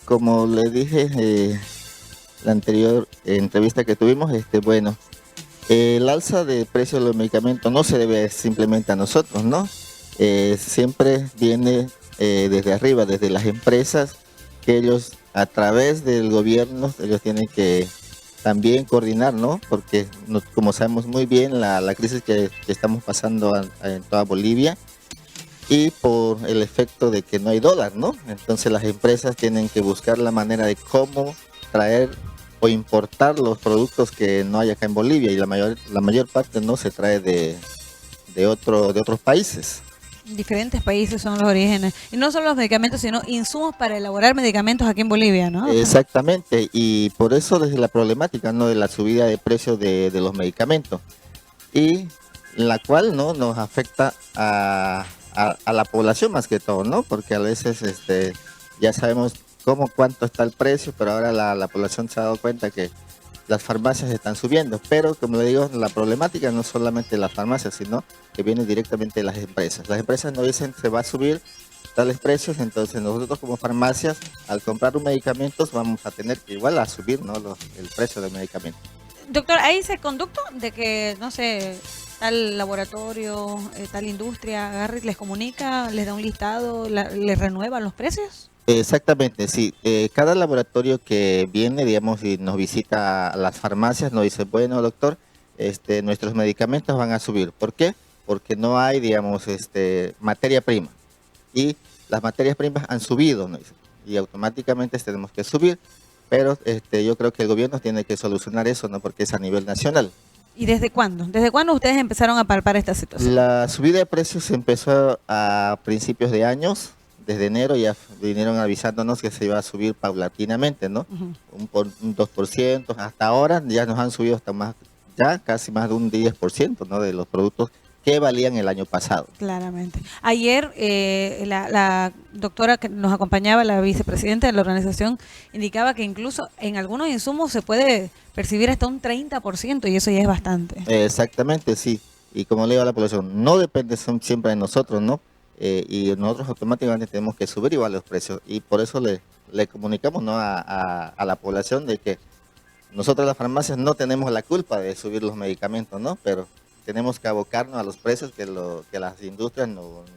Como le dije, la anterior entrevista que tuvimos, bueno, el alza de precios de los medicamentos no se debe simplemente a nosotros, ¿no? Siempre viene desde arriba, desde las empresas, que ellos a través del gobierno, ellos tienen que también coordinar, ¿no? Porque como sabemos muy bien, la crisis que estamos pasando en toda Bolivia, y por el efecto de que no hay dólar, ¿no? Entonces las empresas tienen que buscar la manera de cómo traer o importar los productos que no hay acá en Bolivia, y la mayor parte no se trae de otros países. Diferentes países son los orígenes. Y no solo los medicamentos, sino insumos para elaborar medicamentos aquí en Bolivia, ¿no, doctor? Exactamente, y por eso desde la problemática, ¿no?, de la subida de precios de los medicamentos, y la cual, ¿no?, nos afecta a la población más que todo, ¿no? Porque a veces ya sabemos cuánto está el precio, pero ahora la población se ha dado cuenta que las farmacias están subiendo. Pero como le digo, la problemática no solamente de las farmacias, sino que viene directamente de las empresas. Las empresas nos dicen se va a subir tales precios, entonces nosotros como farmacias, al comprar un medicamento, vamos a tener que igual a subir, ¿no?, el precio del medicamento. Doctor, ¿hay ese conducto de que, no sé, tal laboratorio, tal industria agarra y les comunica, les da un listado, les renueva los precios? Exactamente, sí. Cada laboratorio que viene, digamos, y nos visita a las farmacias, nos dice, bueno, doctor, nuestros medicamentos van a subir. ¿Por qué? Porque no hay, digamos, materia prima. Y las materias primas han subido, nos dice, y automáticamente tenemos que subir. Pero yo creo que el gobierno tiene que solucionar eso, ¿no? Porque es a nivel nacional. ¿Y desde cuándo? ¿Desde cuándo ustedes empezaron a palpar esta situación? La subida de precios empezó a principios de años. Desde enero ya vinieron avisándonos que se iba a subir paulatinamente, ¿no? Ujú. Un 2%. Hasta ahora ya nos han subido hasta más, ya casi más de un 10%, ¿no?, de los productos que valían el año pasado. Claramente. Ayer la doctora que nos acompañaba, la vicepresidenta de la organización, indicaba que incluso en algunos insumos se puede percibir hasta un 30% y eso ya es bastante. Exactamente, sí. Y como le digo a la población, no depende siempre de nosotros, ¿no? Y nosotros automáticamente tenemos que subir igual los precios. Y por eso le comunicamos, ¿no?, a la población de que nosotros las farmacias no tenemos la culpa de subir los medicamentos, ¿no? Pero tenemos que abocarnos a los precios que las industrias nos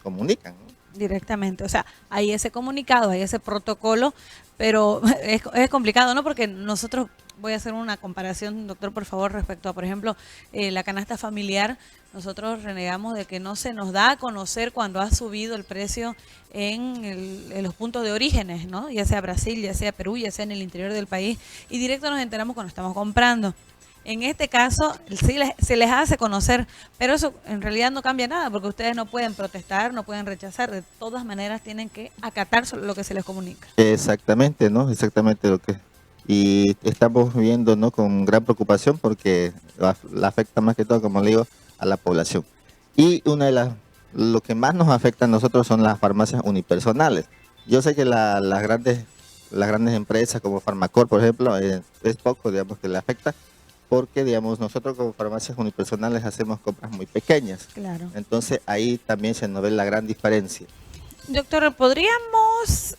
comunican, ¿no? Directamente, o sea, hay ese comunicado, hay ese protocolo, pero es complicado, ¿no? Porque nosotros, voy a hacer una comparación, doctor, por favor, respecto a, por ejemplo, la canasta familiar. Nosotros renegamos de que no se nos da a conocer cuando ha subido el precio en los puntos de orígenes, ¿no? Ya sea Brasil, ya sea Perú, ya sea en el interior del país, y directo nos enteramos cuando estamos comprando. En este caso, sí se les hace conocer, pero eso en realidad no cambia nada, porque ustedes no pueden protestar, no pueden rechazar, de todas maneras tienen que acatar lo que se les comunica. Exactamente, ¿no? Exactamente lo que... Y estamos viendo, ¿no?, con gran preocupación porque la afecta más que todo, como le digo, a la población. Y lo que más nos afecta a nosotros son las farmacias unipersonales. Yo sé que las grandes empresas como Farmacor, por ejemplo, es poco, digamos, que le afecta, porque, digamos, nosotros como farmacias unipersonales hacemos compras muy pequeñas. Claro. Entonces ahí también se nos ve la gran diferencia. Doctor, ¿podríamos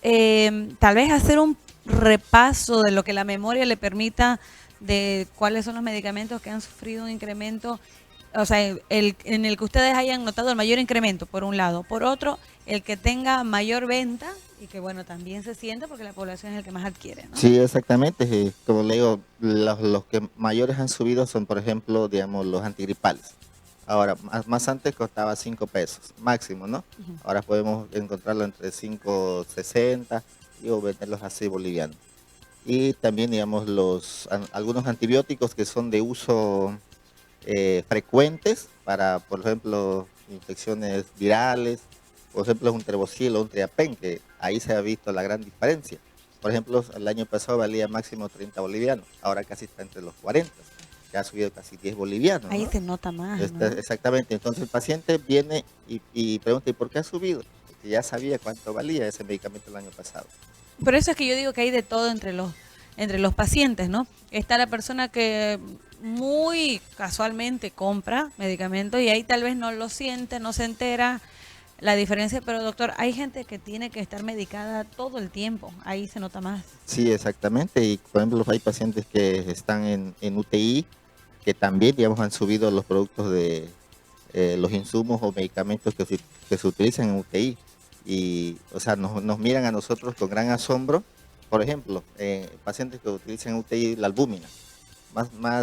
tal vez hacer un repaso de lo que la memoria le permita de cuáles son los medicamentos que han sufrido un incremento? O sea, en el que ustedes hayan notado el mayor incremento, por un lado. Por otro, el que tenga mayor venta y que, bueno, también se siente porque la población es el que más adquiere, ¿no? Sí, exactamente. Como le digo, los que mayores han subido son, por ejemplo, digamos, los antigripales. Ahora, más antes costaba 5 pesos máximo, ¿no? Ujú. Ahora podemos encontrarlo entre 5.60 o venderlos así bolivianos. Y también, digamos, algunos antibióticos que son de uso frecuentes para, por ejemplo, infecciones virales. Por ejemplo, un Trebocil o un Triapen, que ahí se ha visto la gran diferencia. Por ejemplo, el año pasado valía máximo 30 bolivianos, ahora casi está entre los 40, que ha subido casi 10 bolivianos, Ahí ¿no? se nota más, ¿no? Exactamente, entonces el paciente viene y pregunta, ¿y por qué ha subido? Porque ya sabía cuánto valía ese medicamento el año pasado. Por eso es que yo digo que hay de todo entre los pacientes, ¿no? Está la persona que muy casualmente compra medicamentos y ahí tal vez no lo siente, no se entera, la diferencia. Pero doctor, hay gente que tiene que estar medicada todo el tiempo, ahí se nota más. Sí, exactamente. Y por ejemplo, hay pacientes que están en UTI que también, digamos, han subido los productos de los insumos o medicamentos que se utilizan en UTI. Y, o sea, nos miran a nosotros con gran asombro. Por ejemplo, pacientes que utilizan en UTI la albúmina,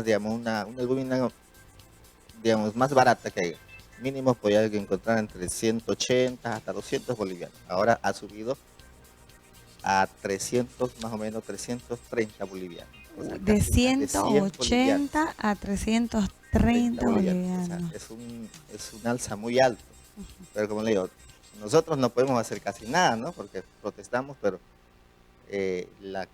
digamos, una albúmina, digamos, más barata que haya. Mínimo podía encontrar entre 180 hasta 200 bolivianos. Ahora ha subido a 300, más o menos 330 bolivianos. O sea, De casi más de 100 bolivianos. 180 a 330 bolivianos. O sea, bolivianos. es un alza muy alto. Pero como le digo, nosotros no podemos hacer casi nada, ¿no? Porque protestamos, pero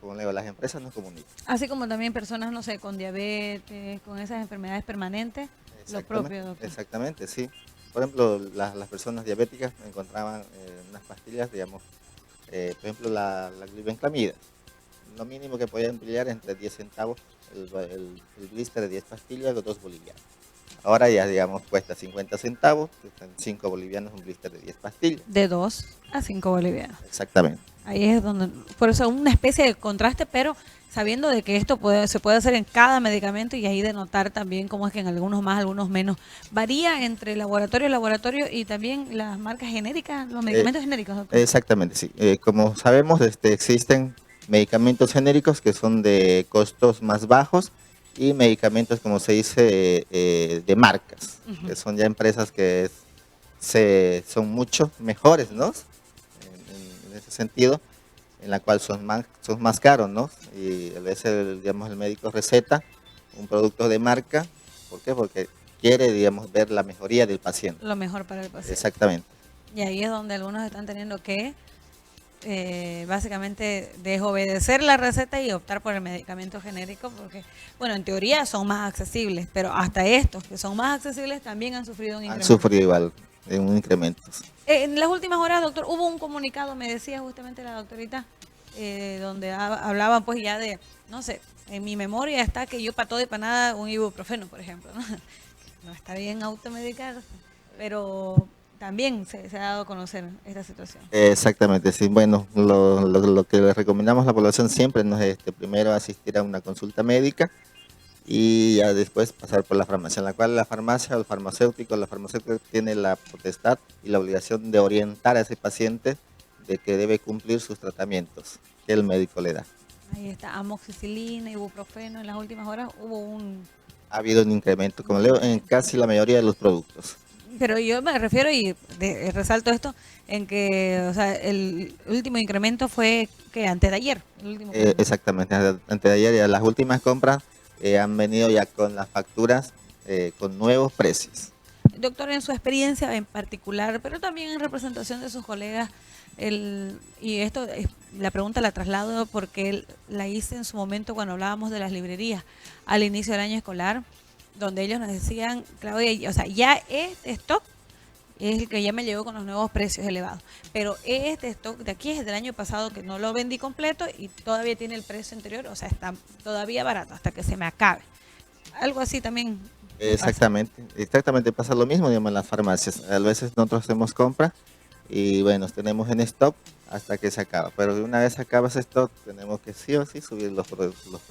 como le digo, las empresas nos comunican. Así como también personas, no sé, con diabetes, con esas enfermedades permanentes, lo propio, doctor. Exactamente, sí. Por ejemplo, las personas diabéticas encontraban unas pastillas, digamos, por ejemplo, la glibenclamida. Lo mínimo que podían emplear entre 10 centavos el blister de 10 pastillas o 2 bolivianos. Ahora ya, digamos, cuesta 50 centavos, cuestan 5 bolivianos un blister de 10 pastillas. De 2 a 5 bolivianos. Exactamente. Ahí es donde, por eso una especie de contraste, pero sabiendo de que esto se puede hacer en cada medicamento y ahí de notar también cómo es que en algunos más, algunos menos. Varía entre laboratorio y laboratorio y también las marcas genéricas, los medicamentos genéricos, doctor. Exactamente, sí. Como sabemos, existen medicamentos genéricos que son de costos más bajos y medicamentos, como se dice, de marcas, que son ya empresas que son mucho mejores, ¿no? En ese sentido, en la cual son más caros, ¿no? Y a veces, digamos, el médico receta un producto de marca. ¿Por qué? Porque quiere, digamos, ver la mejoría del paciente. Lo mejor para el paciente. Exactamente. Y ahí es donde algunos están teniendo que básicamente desobedecer la receta y optar por el medicamento genérico porque, bueno, en teoría son más accesibles, pero hasta estos que son más accesibles también han sufrido un incremento. Han sufrido igual un incremento. En las últimas horas, doctor, hubo un comunicado, me decía justamente la doctorita, donde hablaban pues ya de, no sé, en mi memoria está que yo para todo y para nada un ibuprofeno, por ejemplo, ¿no? No está bien automedicarse, pero también se ha dado a conocer esta situación. Exactamente, sí. Bueno, lo que le recomendamos a la población siempre no es primero asistir a una consulta médica y ya después pasar por la farmacia, en la cual la farmacia o el farmacéutico, la farmacéutica tiene la potestad y la obligación de orientar a ese paciente de que debe cumplir sus tratamientos que el médico le da. Ahí está, amoxicilina, ibuprofeno, en las últimas horas Ha habido un incremento, como leo, en casi la mayoría de los productos. Pero yo me refiero y resalto esto en que, o sea, el último incremento fue que antes de ayer. Exactamente, antes de ayer ya las últimas compras han venido ya con las facturas con nuevos precios. Doctor, en su experiencia en particular, pero también en representación de sus colegas, y esto la pregunta la traslado porque la hice en su momento cuando hablábamos de las librerías al inicio del año escolar, donde ellos nos decían, Claudia, o sea, ya este stock es el que ya me llegó con los nuevos precios elevados, pero este stock de aquí es del año pasado que no lo vendí completo y todavía tiene el precio anterior, o sea, está todavía barato hasta que se me acabe. Algo así también. Exactamente pasa lo mismo, digamos, en las farmacias. A veces nosotros hacemos compra y bueno, tenemos en stock hasta que se acaba, pero una vez acaba ese stock tenemos que sí o sí subir los precios